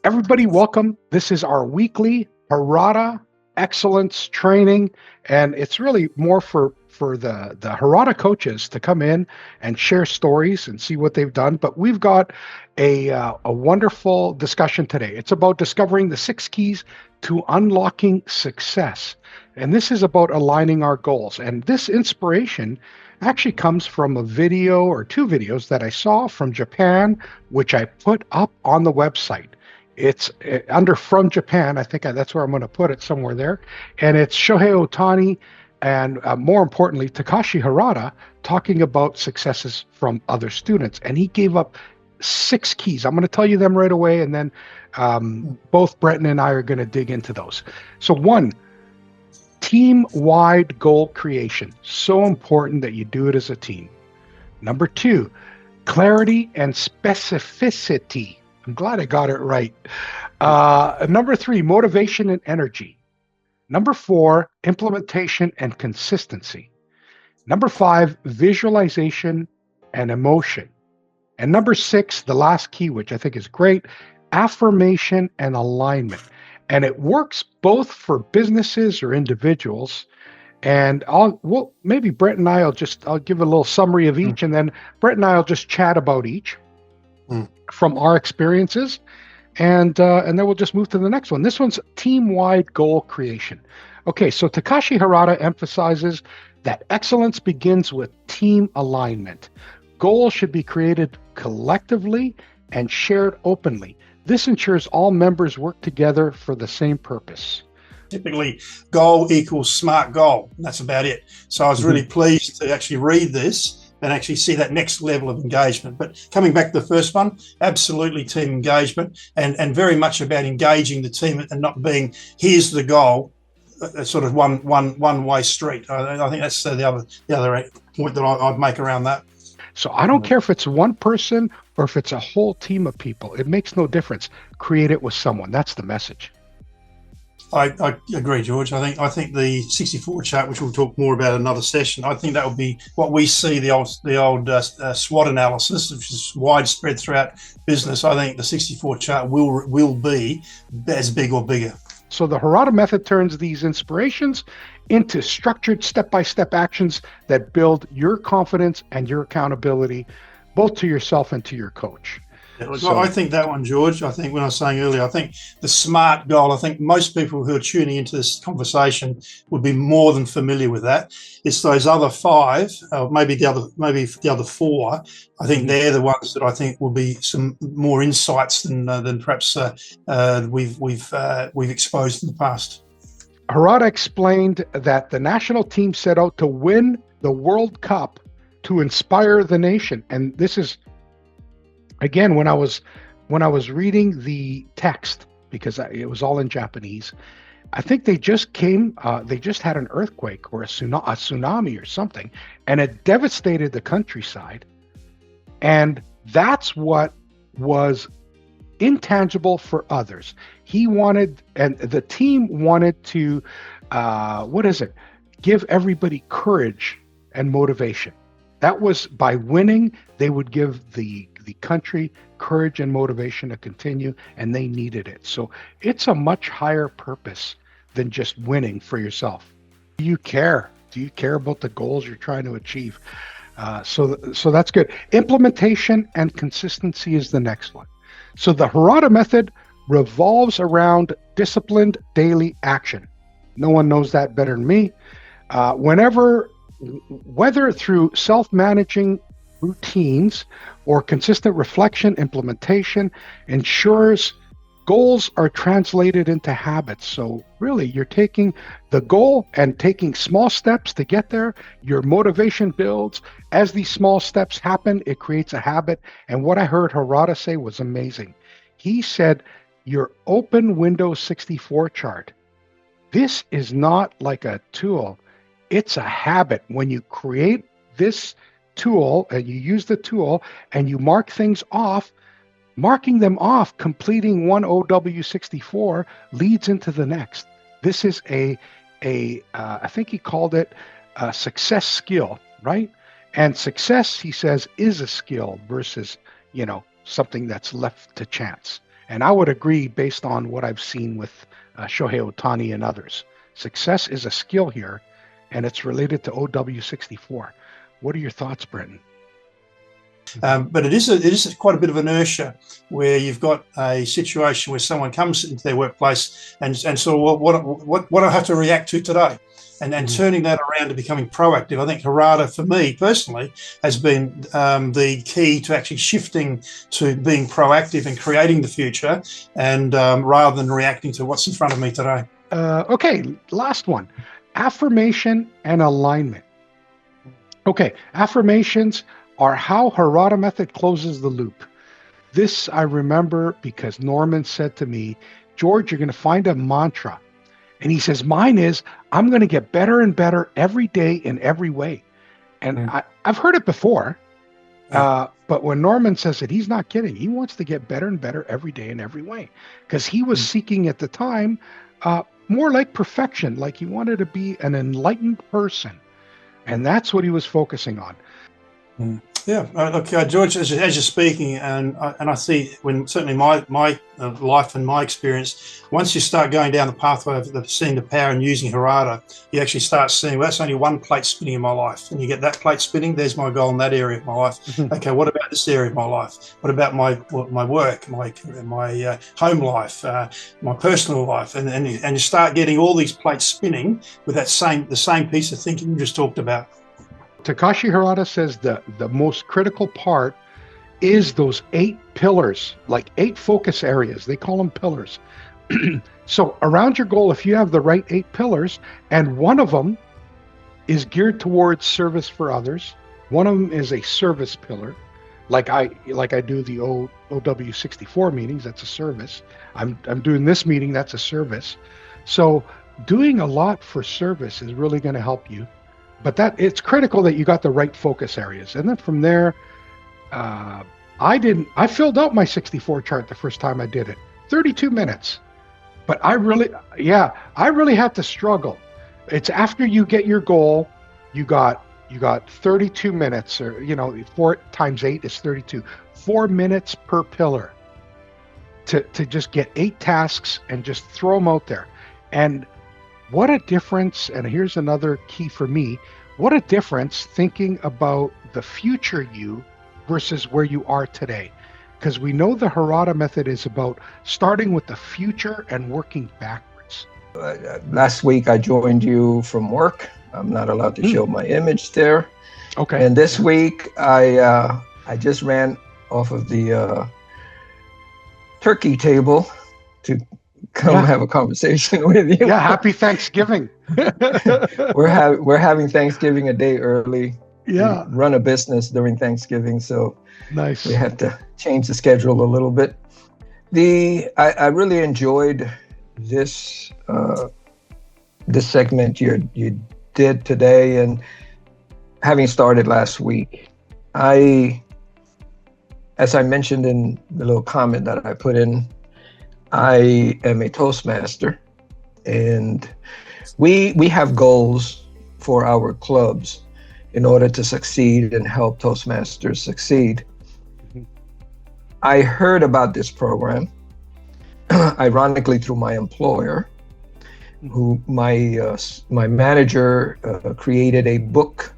Everybody, welcome. This is our weekly Harada Excellence Training, and it's really more for the Harada coaches to come in and share stories and see what they've done. But we've got a wonderful discussion today. It's about discovering the 6 keys to unlocking success, and this is about aligning our goals. And this inspiration actually comes from a video or 2 videos that I saw from Japan, which I put up on the website. It's under From Japan. I think that's where I'm going to put it, somewhere there. And it's Shohei Ohtani and more importantly, Takashi Harada talking about successes from other students. And he gave up 6 keys. I'm going to tell you them right away. And then both Brenton and I are going to dig into those. So 1, team-wide goal creation. So important that you do it as a team. Number 2, clarity and specificity. I'm glad I got it right. Number 3, motivation and energy. Number 4, implementation and consistency. Number 5, visualization and emotion. And number 6, the last key, which I think is great, affirmation and alignment. And it works both for businesses or individuals. And maybe Brett and I'll give a little summary of each, and then Brett and I'll just chat about each from our experiences, and then we'll just move to the next one. This one's team-wide goal creation. Okay, so Takashi Harada emphasizes that excellence begins with team alignment. Goals should be created collectively and shared openly. This ensures all members work together for the same purpose. Typically, goal equals SMART goal. That's about it. So I was really pleased to actually read this and actually see that next level of engagement. But coming back to the first one, absolutely team engagement, and very much about engaging the team and not being, here's the goal, a sort of one-way street. I think that's the other point that I'd make around that. So I don't care if it's one person or if it's a whole team of people. It makes no difference. Create it with someone. That's the message. I agree, George. I think the 64 chart, which we'll talk more about in another session, I think that will be what we see, the old SWOT analysis, which is widespread throughout business. I think the 64 chart will be as big or bigger. So the Harada method turns these inspirations into structured step-by-step actions that build your confidence and your accountability, both to yourself and to your coach. So, I think that one, George, I think when I was saying earlier, I think the SMART goal, I think most people who are tuning into this conversation would be more than familiar with that. It's those other 5, maybe the other 4. I think they're the ones that I think will be some more insights than perhaps we've exposed in the past. Harada explained that the national team set out to win the World Cup to inspire the nation, and this is, again, when I was reading the text, because it was all in Japanese, I think they just had an earthquake or a tsunami or something, and it devastated the countryside. And that's what was intangible for others. He wanted, and the team wanted to, give everybody courage and motivation. That was, by winning, they would give the country courage and motivation to continue, and they needed it. So it's a much higher purpose than just winning for yourself. Do you care? Do you care about the goals you're trying to achieve? So that's good. Implementation and consistency is the next one. So the Harada method revolves around disciplined daily action. No one knows that better than me. Whether through self-managing routines or consistent reflection, implementation ensures goals are translated into habits. So really, you're taking the goal and taking small steps to get there. Your motivation builds. As these small steps happen, it creates a habit. And what I heard Harada say was amazing. He said, your open Windows 64 chart, this is not like a tool. It's a habit. When you create this tool and you use the tool and you mark things off, marking them off, completing one OW64 leads into the next. This is I think he called it a success skill, right? And success, he says, is a skill versus, something that's left to chance. And I would agree based on what I've seen with Shohei Ohtani and others. Success is a skill here, and it's related to OW64. What are your thoughts, Brenton? But it is quite a bit of inertia where you've got a situation where someone comes into their workplace and sort of what do I have to react to today, and turning that around to becoming proactive. I think Harada, for me personally, has been the key to actually shifting to being proactive and creating the future, and rather than reacting to what's in front of me today. Okay, last one: affirmation and alignment. Okay, affirmations are how Harada method closes the loop. This I remember because Norman said to me, George, you're going to find a mantra. And he says, mine is, I'm going to get better and better every day in every way. And I've heard it before, but when Norman says it, he's not kidding. He wants to get better and better every day in every way, because he was seeking at the time more like perfection, like he wanted to be an enlightened person. And that's what he was focusing on. Yeah, look, George, as you're speaking, and I see when certainly my life and my experience, once you start going down the pathway of seeing the power and using Harada, you actually start seeing, well, that's only one plate spinning in my life, and you get that plate spinning. There's my goal in that area of my life. Okay, what about this area of my life? What about my work, my home life, my personal life, and you start getting all these plates spinning with the same piece of thinking you just talked about. Takashi Harada says the most critical part is those 8 pillars, like 8 focus areas. They call them pillars. So around your goal, if you have the right 8 pillars, and one of them is geared towards service for others, one of them is a service pillar, like I do the OW64 meetings, that's a service. I'm doing this meeting, that's a service. So doing a lot for service is really going to help you. But it's critical that you got the right focus areas. And then from there, I filled out my 64 chart the first time I did it, 32 minutes. But I really had to struggle. It's after you get your goal, you got 32 minutes, or 4 times 8 is 32, 4 minutes per pillar to just get 8 tasks and just throw them out there. And what a difference, and here's another key for me, what a difference thinking about the future you versus where you are today. Because we know the Harada method is about starting with the future and working backwards. Last week I joined you from work. I'm not allowed to show my image there. Okay. And this week I just ran off of the turkey table to come have a conversation with you. Yeah, happy Thanksgiving. We're having Thanksgiving a day early. Yeah. We run a business during Thanksgiving, so nice. We had to change the schedule a little bit. I really enjoyed this segment you did today, and having started last week, as I mentioned in the little comment that I put in, I am a Toastmaster, and we have goals for our clubs in order to succeed and help Toastmasters succeed. I heard about this program, ironically through my employer, who my manager created a book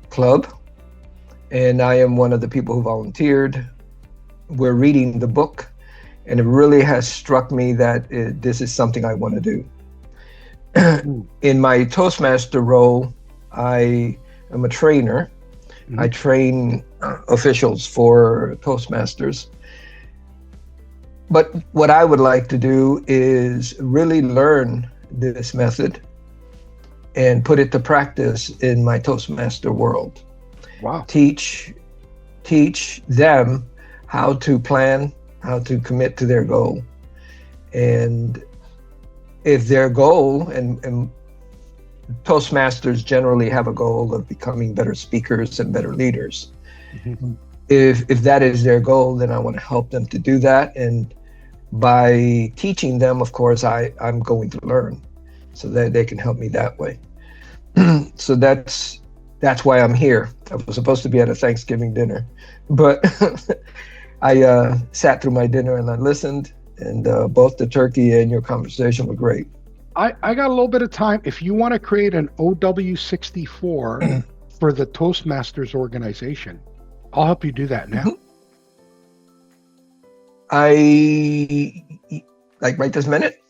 club, and I am one of the people who volunteered. We're reading the book, and it really has struck me that this is something I want to do. In my Toastmaster role, I am a trainer. I train officials for Toastmasters. But what I would like to do is really learn this method and put it to practice in my Toastmaster world. Wow. Teach them how to plan, how to commit to their goal. And if their goal, and Toastmasters generally have a goal of becoming better speakers and better leaders. If that is their goal, then I want to help them to do that. And by teaching them, of course, I'm going to learn so that they can help me that way. So that's why I'm here. I was supposed to be at a Thanksgiving dinner, but I sat through my dinner and I listened, And both the turkey and your conversation were great. I got a little bit of time. If you want to create an OW64 for the Toastmasters organization, I'll help you do that now. I like right this minute.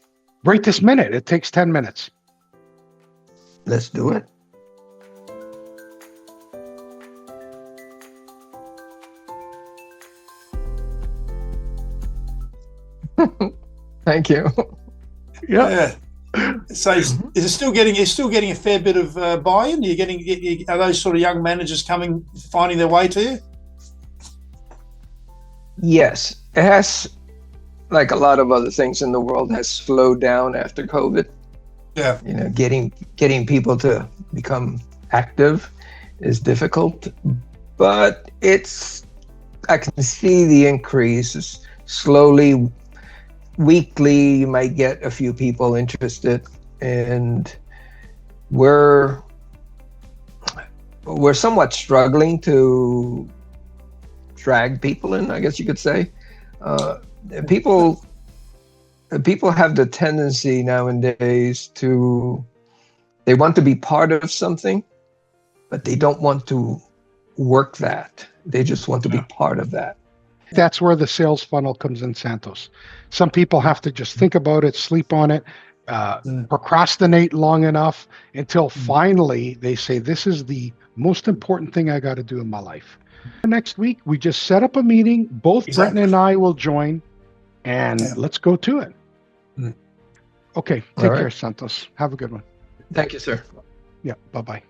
Right this minute. It takes 10 minutes. Let's do it. Thank you. Yeah. So is it still getting? You're still getting a fair bit of buy-in. Are those sort of young managers finding their way to you? Yes, it has, like a lot of other things in the world, has slowed down after COVID. Yeah. You know, getting people to become active is difficult, but I can see the increase slowly. Weekly, you might get a few people interested, and we're somewhat struggling to drag people in, I guess you could say. People have the tendency nowadays they want to be part of something, but they don't want to work that. They just want to be part of that. That's where the sales funnel comes in, Santos. Some people have to just think about it, sleep on it, procrastinate long enough until finally they say, this is the most important thing I got to do in my life. Next week, we just set up a meeting. Both Brenton and I will join, and let's go to it. Okay. Take care, Santos. Have a good one. Thank you, sir. Yeah. Bye-bye.